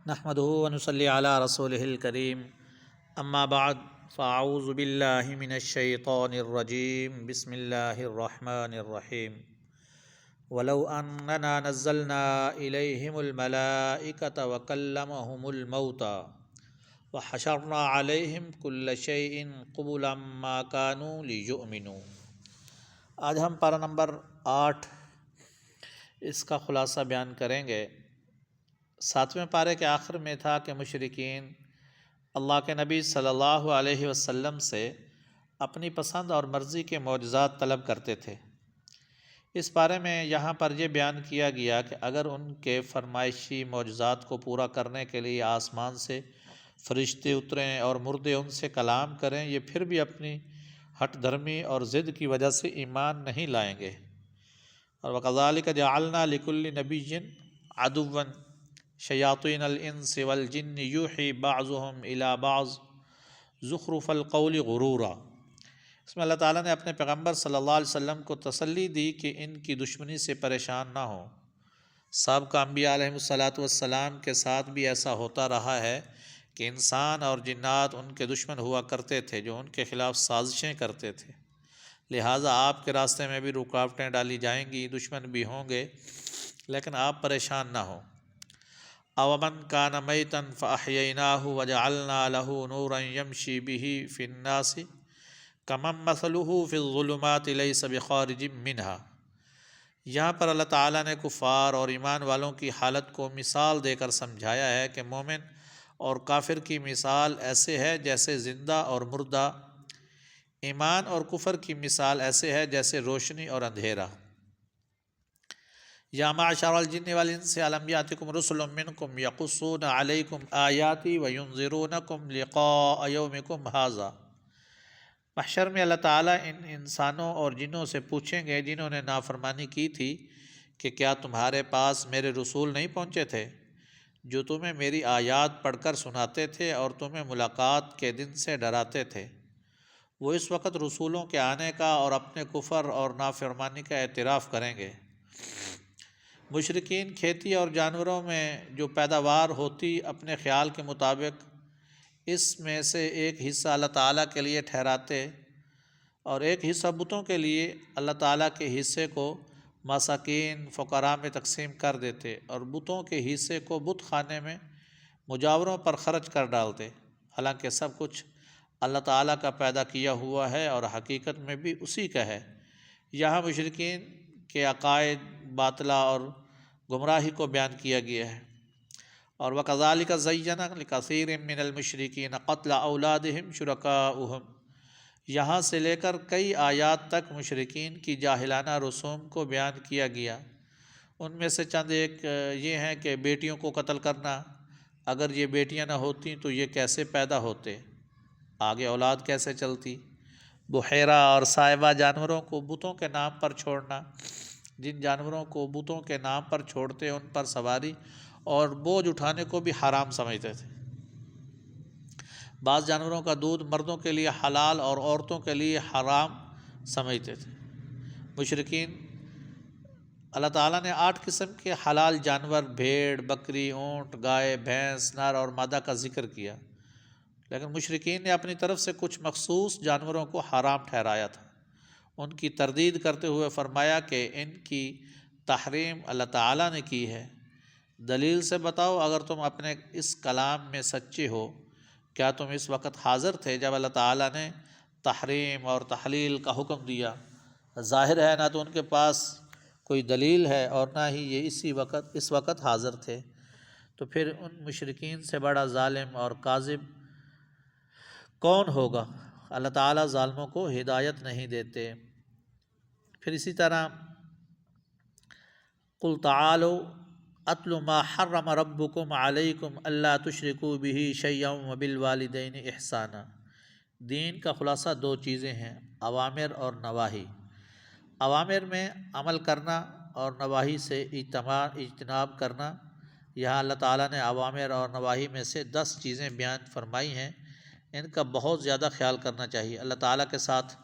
نحمده ونصلي على رسوله الكريم اما بعد فاعوذ باللہ من الشیطان الرجیم بسم اللہ الرحمن الرحیم ولو اننا نزلنا الیہم الملائکۃ وکلمہم الموتى وحشرنا علیہم کل شیء قبلا ما كانوا لیؤمنوا۔ آج ہم پارہ نمبر 8 اس کا خلاصہ بیان کریں گے۔ 7ویں پارے کے آخر میں تھا کہ مشرکین اللہ کے نبی صلی اللہ علیہ وسلم سے اپنی پسند اور مرضی کے معجزات طلب کرتے تھے۔ اس پارے میں یہاں پر یہ بیان کیا گیا کہ اگر ان کے فرمائشی معجزات کو پورا کرنے کے لیے آسمان سے فرشتے اتریں اور مردے ان سے کلام کریں، یہ پھر بھی اپنی ہٹ دھرمی اور ضد کی وجہ سے ایمان نہیں لائیں گے۔ اور وَكَذَلِكَ جَعَلْنَا لِكُلِّ نَبِيٍّ عَدُوًّا شیاطین الانس والجن یوحی بعضهم الی بعض زخرف القول غرورا۔ اس میں اللہ تعالیٰ نے اپنے پیغمبر صلی اللہ علیہ وسلم کو تسلی دی کہ ان کی دشمنی سے پریشان نہ ہوں۔ سابقہ انبیاء علیہ السلام کے ساتھ بھی ایسا ہوتا رہا ہے کہ انسان اور جنات ان کے دشمن ہوا کرتے تھے جو ان کے خلاف سازشیں کرتے تھے، لہٰذا آپ کے راستے میں بھی رکاوٹیں ڈالی جائیں گی، دشمن بھی ہوں گے، لیکن آپ پریشان نہ ہوں۔ اومن کان میتا فاحییناہ وجعلنا لہ نورا یمشی بہ فی الناس کمن مثلہ فی الظلمات لیس بخارج منہا۔ یہاں پر اللہ تعالیٰ نے کفار اور ایمان والوں کی حالت کو مثال دے کر سمجھایا ہے کہ مومن اور کافر کی مثال ایسے ہے جیسے زندہ اور مردہ، ایمان اور کفر کی مثال ایسے ہے جیسے روشنی اور اندھیرا۔ یا معشر الجن والانس الم یاتکم رسل منکم یقصون علیکم آیاتی وینذرونکم لقاء یومکم ھذا۔ محشر میں اللہ تعالیٰ ان انسانوں اور جنوں سے پوچھیں گے جنہوں نے نافرمانی کی تھی کہ کیا تمہارے پاس میرے رسول نہیں پہنچے تھے جو تمہیں میری آیات پڑھ کر سناتے تھے اور تمہیں ملاقات کے دن سے ڈراتے تھے۔ وہ اس وقت رسولوں کے آنے کا اور اپنے کفر اور نافرمانی کا اعتراف کریں گے۔ مشرکین کھیتی اور جانوروں میں جو پیداوار ہوتی اپنے خیال کے مطابق اس میں سے ایک حصہ اللہ تعالیٰ کے لیے ٹھہراتے اور ایک حصہ بتوں کے لیے اللہ تعالیٰ کے حصے کو مساکین فقراء میں تقسیم کر دیتے اور بتوں کے حصے کو بت خانے میں مجاوروں پر خرچ کر ڈالتے، حالانکہ سب کچھ اللہ تعالیٰ کا پیدا کیا ہوا ہے اور حقیقت میں بھی اسی کا ہے۔ یہاں مشرکین کے عقائد باطلہ اور گمراہی کو بیان کیا گیا ہے۔ اور وَكَذَلِكَ زَيَّنَ لِكَثِيرٍ مِّنَ الْمُشْرِكِينَ قَتْلَ أَوْلَادِهِمْ شُرَكَاؤُهُمْ، یہاں سے لے کر کئی آیات تک مشرکین کی جاہلانہ رسوم کو بیان کیا گیا۔ ان میں سے چند ایک یہ ہیں کہ بیٹیوں کو قتل کرنا، اگر یہ بیٹیاں نہ ہوتیں تو یہ کیسے پیدا ہوتے، آگے اولاد کیسے چلتی۔ بحیرہ اور سائبہ جانوروں کو بتوں کے نام پر چھوڑنا، جن جانوروں کو بتوں کے نام پر چھوڑتے ان پر سواری اور بوجھ اٹھانے کو بھی حرام سمجھتے تھے۔ بعض جانوروں کا دودھ مردوں کے لیے حلال اور عورتوں کے لیے حرام سمجھتے تھے۔ مشرکین اللہ تعالیٰ نے 8 قسم کے حلال جانور بھیڑ، بکری، اونٹ، گائے، بھینس، نر اور مادہ کا ذکر کیا، لیکن مشرکین نے اپنی طرف سے کچھ مخصوص جانوروں کو حرام ٹھہرایا تھا۔ ان کی تردید کرتے ہوئے فرمایا کہ ان کی تحریم اللہ تعالیٰ نے کی ہے۔ دلیل سے بتاؤ اگر تم اپنے اس کلام میں سچے ہو، کیا تم اس وقت حاضر تھے جب اللہ تعالیٰ نے تحریم اور تحلیل کا حکم دیا؟ ظاہر ہے نہ تو ان کے پاس کوئی دلیل ہے اور نہ ہی یہ اس وقت حاضر تھے، تو پھر ان مشرکین سے بڑا ظالم اور کاذب کون ہوگا؟ اللہ تعالیٰ ظالموں کو ہدایت نہیں دیتے۔ پھر اسی طرح قُلْ تَعَالَوْا أَتْلُ مَا حَرَّمَ رَبُّكُمْ عَلَيْكُمْ أَلَّا تُشْرِكُوا بِهِ شَيْئًا وَبِالْوَالِدَيْنِ إِحْسَانًا۔ دین کا خلاصہ 2 چیزیں ہیں، اوامر اور نواہی۔ اوامر میں عمل کرنا اور نواہی سے اجتناب کرنا۔ یہاں اللہ تعالیٰ نے اوامر اور نواہی میں سے 10 چیزیں بیان فرمائی ہیں، ان کا بہت زیادہ خیال کرنا چاہیے۔ اللہ تعالیٰ کے ساتھ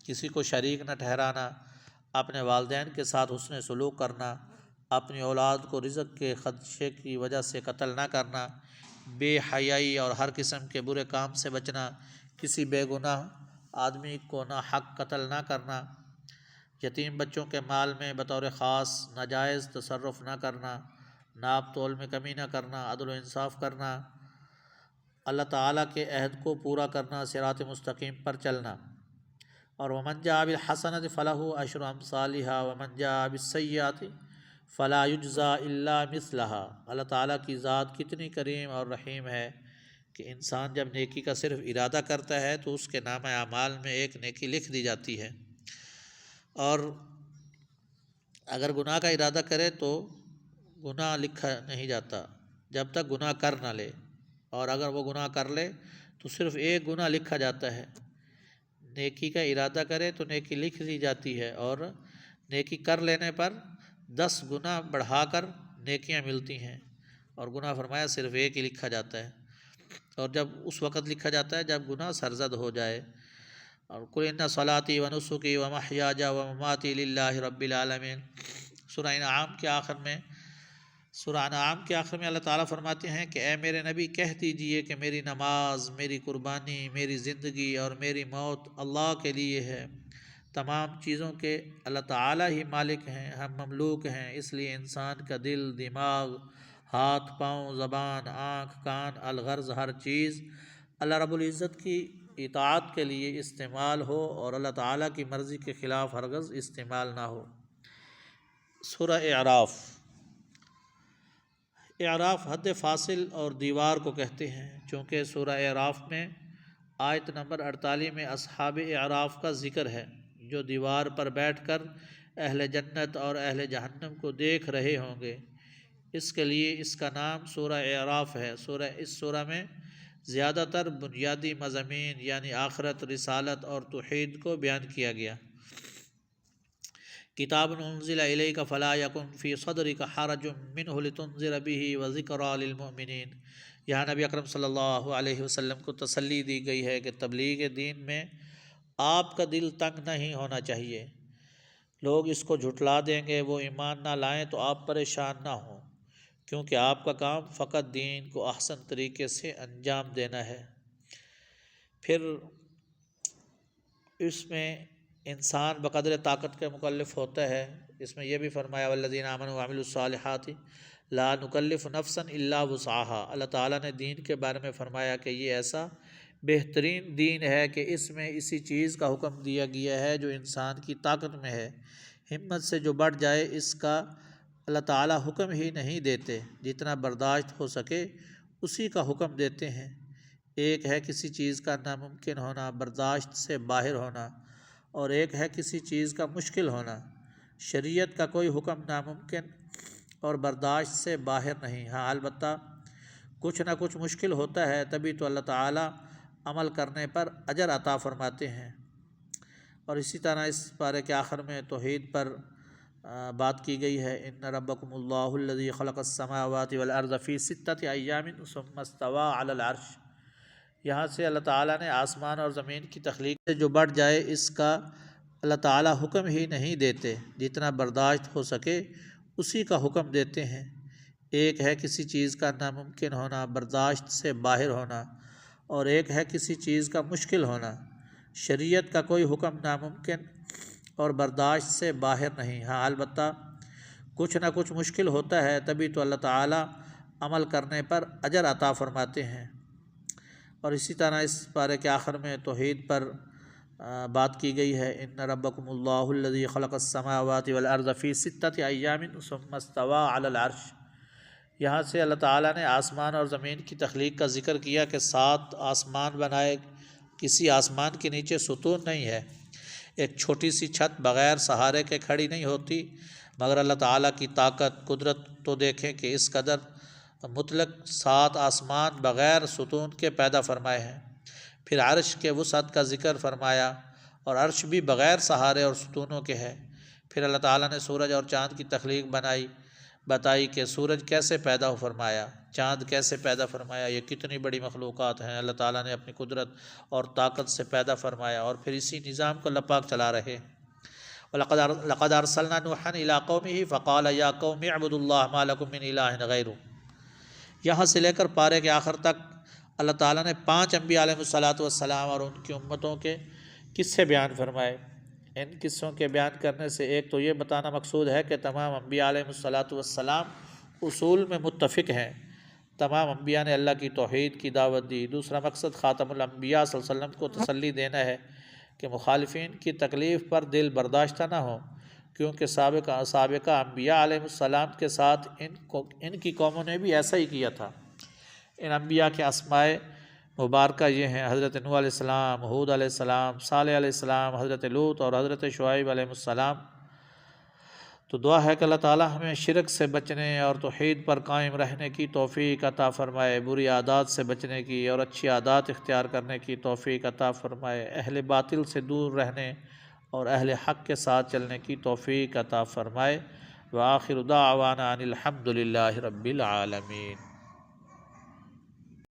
کسی کو شریک نہ ٹھہرانا، اپنے والدین کے ساتھ حسن سلوک کرنا، اپنی اولاد کو رزق کے خدشے کی وجہ سے قتل نہ کرنا، بے حیائی اور ہر قسم کے برے کام سے بچنا، کسی بے گناہ آدمی کو ناحق قتل نہ کرنا، یتیم بچوں کے مال میں بطور خاص ناجائز تصرف نہ کرنا، ناپ تول میں کمی نہ کرنا، عدل و انصاف کرنا، اللہ تعالیٰ کے عہد کو پورا کرنا، صراط مستقیم پر چلنا۔ اور ومن جاء بالحسنۃ فلہ عشر امثالھا ومن جاء بالسیئۃ فلا یجزی الا مثلھا۔ اللہ تعالیٰ کی ذات کتنی کریم اور رحیم ہے کہ انسان جب نیکی کا صرف ارادہ کرتا ہے تو اس کے نامہ اعمال میں ایک نیکی لکھ دی جاتی ہے، اور اگر گناہ کا ارادہ کرے تو گناہ لکھا نہیں جاتا جب تک گناہ کر نہ لے، اور اگر وہ گناہ کر لے تو صرف ایک گناہ لکھا جاتا ہے۔ نیکی کا ارادہ کرے تو نیکی لکھ دی جاتی ہے، اور نیکی کر لینے پر 10 گنا بڑھا کر نیکیاں ملتی ہیں، اور گناہ فرمایا صرف ایک ہی لکھا جاتا ہے، اور جب اس وقت لکھا جاتا ہے جب گناہ سرزد ہو جائے۔ اور قل ان صلاتی و نسکی و محیاج و مماتی للہ رب العالمین۔ سورہ انعام کے آخر میں اللہ تعالیٰ فرماتے ہیں کہ اے میرے نبی کہہ دیجئے کہ میری نماز، میری قربانی، میری زندگی اور میری موت اللہ کے لیے ہے۔ تمام چیزوں کے اللہ تعالیٰ ہی مالک ہیں، ہم مملوک ہیں، اس لیے انسان کا دل، دماغ، ہاتھ، پاؤں، زبان، آنکھ، کان، الغرض ہر چیز اللہ رب العزت کی اطاعت کے لیے استعمال ہو، اور اللہ تعالیٰ کی مرضی کے خلاف ہرگز استعمال نہ ہو۔ سورہ اعراف حد فاصل اور دیوار کو کہتے ہیں، چونکہ سورہ اعراف میں آیت نمبر 48 میں اصحاب اعراف کا ذکر ہے جو دیوار پر بیٹھ کر اہل جنت اور اہل جہنم کو دیکھ رہے ہوں گے، اس کے لیے اس کا نام سورہ اعراف ہے۔ اس سورہ میں زیادہ تر بنیادی مضامین یعنی آخرت، رسالت اور توحید کو بیان کیا گیا۔ کتاب انزل الیک فلا یکن فی صدرک حرج منہ لتنذر بہ وذکریٰ للمؤمنین۔ یہاں نبی اکرم صلی اللہ علیہ وسلم کو تسلی دی گئی ہے کہ تبلیغ دین میں آپ کا دل تنگ نہیں ہونا چاہیے۔ لوگ اس کو جھٹلا دیں گے، وہ ایمان نہ لائیں تو آپ پریشان نہ ہوں، کیونکہ آپ کا کام فقط دین کو احسن طریقے سے انجام دینا ہے۔ پھر اس میں انسان بقدر طاقت کے مکلف ہوتا ہے۔ اس میں یہ بھی فرمایا والذین آمنوا وعملوا الصالحات لا نکلف نفسا الا وسعها۔ اللہ تعالیٰ نے دین کے بارے میں فرمایا کہ یہ ایسا بہترین دین ہے کہ اس میں اسی چیز کا حکم دیا گیا ہے جو انسان کی طاقت میں ہے، ہمت سے جو بڑھ جائے اس کا اللہ تعالیٰ حکم ہی نہیں دیتے، جتنا برداشت ہو سکے اسی کا حکم دیتے ہیں۔ ایک ہے کسی چیز کا ناممکن ہونا، برداشت سے باہر ہونا، اور ایک ہے کسی چیز کا مشکل ہونا۔ شریعت کا کوئی حکم ناممکن اور برداشت سے باہر نہیں، ہاں البتہ کچھ نہ کچھ مشکل ہوتا ہے، تبھی تو اللہ تعالیٰ عمل کرنے پر اجر عطا فرماتے ہیں۔ اور اسی طرح اس پارے کے آخر میں توحید پر بات کی گئی ہے، ان ربکم اللہ الذی خلق السماوات والارض فی 6 ایام ثم استوی علی العرش۔ یہاں سے اللہ تعالیٰ نے آسمان اور زمین کی تخلیق سے جو بڑھ جائے اس کا اللہ تعالیٰ حکم ہی نہیں دیتے، جتنا برداشت ہو سکے اسی کا حکم دیتے ہیں۔ ایک ہے کسی چیز کا ناممکن ہونا، برداشت سے باہر ہونا، اور ایک ہے کسی چیز کا مشکل ہونا۔ شریعت کا کوئی حکم ناممکن اور برداشت سے باہر نہیں، ہاں البتہ کچھ نہ کچھ مشکل ہوتا ہے، تبھی تو اللہ تعالیٰ عمل کرنے پر اجر عطا فرماتے ہیں۔ اور اسی طرح اس پارے کے آخر میں توحید پر بات کی گئی ہے، ان ربکم اللہ الذی خلق السماوات والارض فی 6 ایام ثم استوی علی العرش۔ یہاں سے اللہ تعالیٰ نے آسمان اور زمین کی تخلیق کا ذکر کیا کہ 7 آسمان بنائے، کسی آسمان کے نیچے ستون نہیں ہے، ایک چھوٹی سی چھت بغیر سہارے کے کھڑی نہیں ہوتی، مگر اللہ تعالیٰ کی طاقت، قدرت تو دیکھیں کہ اس قدر مطلق 7 آسمان بغیر ستون کے پیدا فرمائے ہیں۔ پھر عرش کے وسعت کا ذکر فرمایا، اور عرش بھی بغیر سہارے اور ستونوں کے ہے۔ پھر اللہ تعالیٰ نے سورج اور چاند کی تخلیق بتائی کہ سورج کیسے پیدا فرمایا، چاند کیسے پیدا فرمایا، یہ کتنی بڑی مخلوقات ہیں اللہ تعالیٰ نے اپنی قدرت اور طاقت سے پیدا فرمایا، اور پھر اسی نظام کو اللہ پاک چلا رہے۔ لقد ارسلنا نوحا الی قومہ فقال یا قوم اعبدوا اللہ ما لکم من الہ غیرہ۔ یہاں سے لے کر پارے کے آخر تک اللہ تعالیٰ نے 5 انبیاء علیہ السلام اور ان کی امتوں کے قصے بیان فرمائے۔ ان قصوں کے بیان کرنے سے ایک تو یہ بتانا مقصود ہے کہ تمام انبیاء علیہ السلام اصول میں متفق ہیں، تمام انبیاء نے اللہ کی توحید کی دعوت دی۔ دوسرا مقصد خاتم الانبیاء صلی اللہ علیہ وسلم کو تسلی دینا ہے کہ مخالفین کی تکلیف پر دل برداشتہ نہ ہو، کیونکہ سابقہ انبیاء علیہ السلام کے ساتھ ان کی قوموں نے بھی ایسا ہی کیا تھا۔ ان انبیاء کے اسماء مبارکہ یہ ہیں: حضرت نوح علیہ السلام، ہود علیہ السلام، صالح علیہ السلام، حضرت لوط اور حضرت شعیب علیہ السلام۔ تو دعا ہے کہ اللہ تعالیٰ ہمیں شرک سے بچنے اور توحید پر قائم رہنے کی توفیق عطا فرمائے، بری عادات سے بچنے کی اور اچھی عادات اختیار کرنے کی توفیق عطا فرمائے، اہل باطل سے دور رہنے اور اہل حق کے ساتھ چلنے کی توفیق عطا فرمائے۔ وآخر دعوانا ان الحمد للہ رب العالمین۔